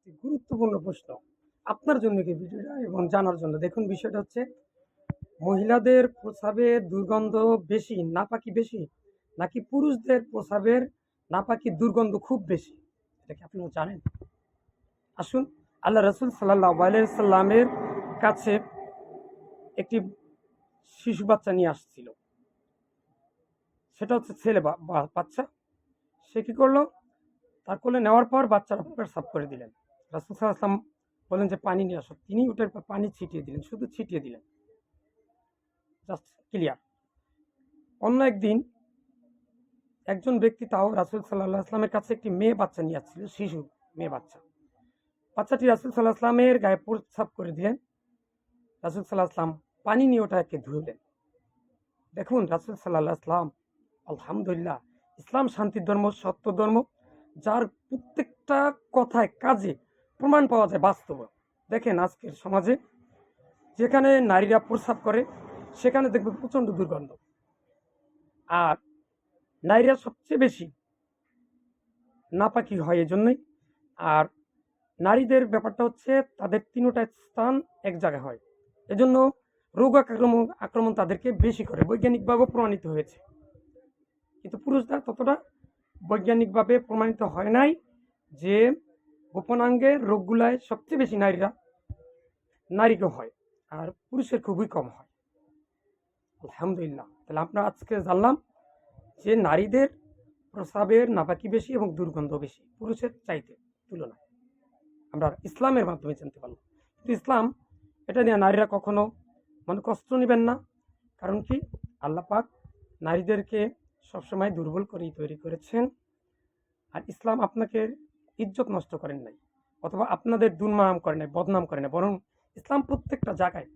একটি গুরুত্বপূর্ণ প্রশ্ন আপনার জন্য কি ভিডিওটা এবং জানার জন্য। দেখুন, বিষয়টা হচ্ছে মহিলাদের প্রস্রাবের দুর্গন্ধ বেশি, নাপাকি বেশি, নাকি পুরুষদের প্রস্রাবের নাপাকি দুর্গন্ধ খুব বেশি? এটা কি আপনারা জানেন? আসুন, আল্লাহ রসুল সাল্লাল্লাহু আলাইহি সাল্লামের কাছে একটি শিশু বাচ্চা নিয়ে আসছিল। সেটা হচ্ছে ছেলে বাচ্চা। সে কি করলো, তার কোলে নেওয়ার পর বাচ্চারা প্রস্রাব করে দিলেন। রাসূল সাল্লাল্লাহু আলাইহি ওয়াসাল্লাম বলেন যে পানি নিয়ে আসো। তিনি উঠে পানি ছিটিয়ে দিলেন, শুধু ছিটিয়ে দিলেন, জাস্ট ক্লিয়ার। অন্য একদিন একজন ব্যক্তি, তাও রাসূল সাল্লাল্লাহু আলাইহি ওয়াসাল্লামের কাছে একটি মেয়ে বাচ্চা নিয়ে আসছিল, শিশু মেয়ে বাচ্চা। বাচ্চাটি রাসূল সাল্লাল্লাহু আলাইহি ওয়াসাল্লামের গায়ে প্রস্রাব করে দিলেন। রাসূল সাল্লাল্লাহু আলাইহি ওয়াসাল্লাম পানি নিয়ে ওটাকে ধুলেন। দেখুন, রাসূল সাল্লাল্লাহু আলাইহি ওয়াসাল্লাম, আলহামদুলিল্লাহ, ইসলাম শান্তির ধর্ম, সত্য ধর্ম, যার প্রত্যেকটা কথায় কাজে প্রমাণ পাওয়া যায় বাস্তব। দেখেন, আজকের সমাজে যেখানে নারীরা প্রস্রাব করে সেখানে দেখবে প্রচণ্ড দুর্গন্ধ। আর নারীরা সবচেয়ে বেশি নাপাকি হয় এজন্যই। আর নারীদের ব্যাপারটা হচ্ছে তাদের তিনটা স্থান এক জায়গায় হয়, এজন্য রোগ আক্রমণ তাদেরকে বেশি করে, বৈজ্ঞানিকভাবে প্রমাণিত হয়েছে। কিন্তু পুরুষরা ততটা বৈজ্ঞানিকভাবে প্রমাণিত হয় নাই যে গোপনাঙ্গের রোগগুলায় সবচেয়ে বেশি নারীকে হয়, আর পুরুষের খুবই কম হয়। আলহামদুলিল্লাহ, তাহলে আমরা আজকে জানলাম যে নারীদের প্রস্রাবের নাপাকি বেশি এবং দুর্গন্ধ বেশি পুরুষের চাইতে তুলনায়। আমরা ইসলামের মাধ্যমে জানতে পারলাম। কিন্তু ইসলাম এটা নিয়ে নারীরা কখনো কষ্ট নেবেন না। কারণ কি, আল্লাহ পাক নারীদেরকে সবসময় দুর্বল করেই তৈরি করেছেন। আর ইসলাম আপনাকে ইজ্জত নষ্ট করেন নাই, অথবা আপনাদের দুর্নাম করে নাই, বদনাম করে নাই, বরং ইসলাম প্রত্যেকটা জায়গায়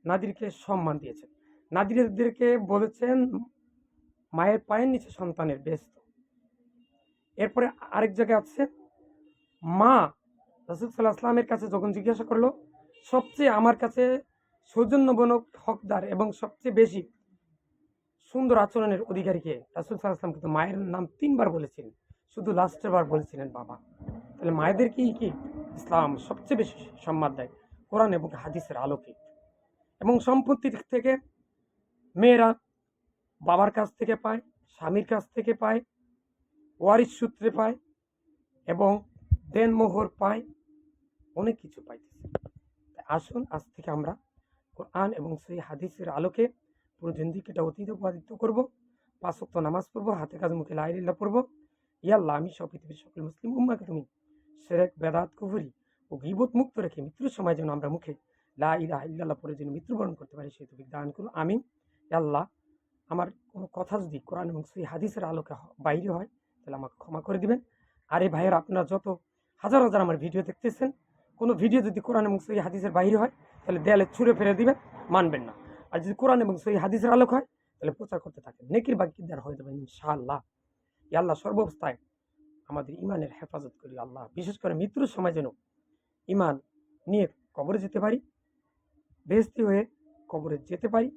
নারীদেরকে সম্মান দিয়েছেন। নারীদেরকে বলেছেন মায়ের পায়ের নিচে সন্তানের বেস্ত। এরপরে আরেক জায়গায় আছে, মা রাসূল সাল্লাল্লাহু আলাইহি ওয়াসাল্লামের কাছে যখন জিজ্ঞাসা করলো সবচেয়ে আমার কাছে সৌজন্যবনক হকদার এবং সবচেয়ে বেশি সুন্দর আচরণের অধিকারীকে, রাসূল সাল্লাল্লাহু আলাইহি ওয়াসাল্লাম কিন্তু মায়ের নাম 3 বার বলেছিলেন, শুধু লাস্টের বার বলেছিলেন বাবা। তাহলে মায়েদের কি ইসলাম সবচেয়ে বেশি সম্মান দেয় কোরআন এবং হাদিসের আলোকে। এবং সম্পত্তি থেকে মেয়েরা বাবার কাছ থেকে পায়, স্বামীর কাছ থেকে পায়, ওয়ারিশ সূত্রে পায়, এবং দেনমোহর পায়, অনেক কিছু পাইতেছে। আসুন, আজ থেকে আমরা কোরআন এবং সেই হাদিসের আলোকে পুরো জিন্দেগিটা অতিবাহিত করবো। 5 ওয়াক্ত নামাজ পড়বো, হাতে কাজ মুখে লা ইলাহা ইল্লাল্লাহ পড়বো। ইয়া আল্লাহ, আমি সব পৃথিবীর সকল মুসলিম উম্মাহকে তুমি শিরক, বেদাত, কুফরি ও গীবত মুক্ত রেখে মৃত্যুর সময় যেন আমরা মুখে লা ইলাহা ইল্লাল্লাহ পড়ে যেন মৃত্যুবরণ করতে পারি, সেই তৌফিক দান করুন, আমিন। ইয়া আল্লাহ, আমার কোনো কথা যদি কোরআন এবং সেই হাদিসের আলোকে বাইরে হয় তাহলে আমাকে ক্ষমা করে দিবেন। আর এই ভাইয়েরা, আপনারা যত হাজার হাজার আমার ভিডিও দেখতেছেন, কোনো ভিডিও যদি কোরআন এবং সেই হাদিসের বাইরে হয় তাহলে দেয়ালে ছুঁড়ে ফেলে দিবেন, মানবেন না। আর যদি কোরআন এবং সেই হাদিসের আলোক হয় তাহলে প্রচার করতে থাকেন, নেকির ভাগীদার হয়ে যাবেন ইনশাআল্লাহ। ইয়া আল্লাহ, সর্বাবস্থায় আমাদের ইমানের হেফাজত করি আল্লাহ, বিশেষ করে মৃত্যুর সময় যেন ইমান নিয়ে কবরে যেতে পারি, বেহেশতি হয়ে কবরে যেতে পারি।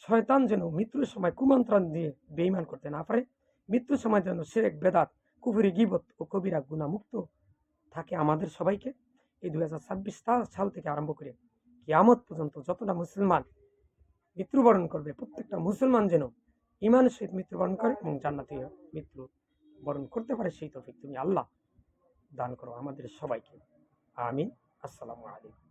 শয়তান যেন মৃত্যুর সময় কুমন্ত্রণ দিয়ে বেঈমান করতে না পারে। মৃত্যুর সময় যেন শিরক, বেদাত, কুফরি, গীবত ও কবিরা গুনাহ মুক্ত থাকে আমাদের সবাইকে। এই 2026 সাল থেকে আরম্ভ করে কিয়ামত পর্যন্ত যতটা মুসলমান মৃত্যুবরণ করবে, প্রত্যেকটা মুসলমান যেন ইমানের সহিত মৃত্যুবরণ করে এবং জান্নাতে মৃত্যুবরণ করতে পারে, সেই তৌফিক তুমি আল্লাহ দান করো আমাদের সবাইকে, আমিন। আসসালামু আলাইকুম।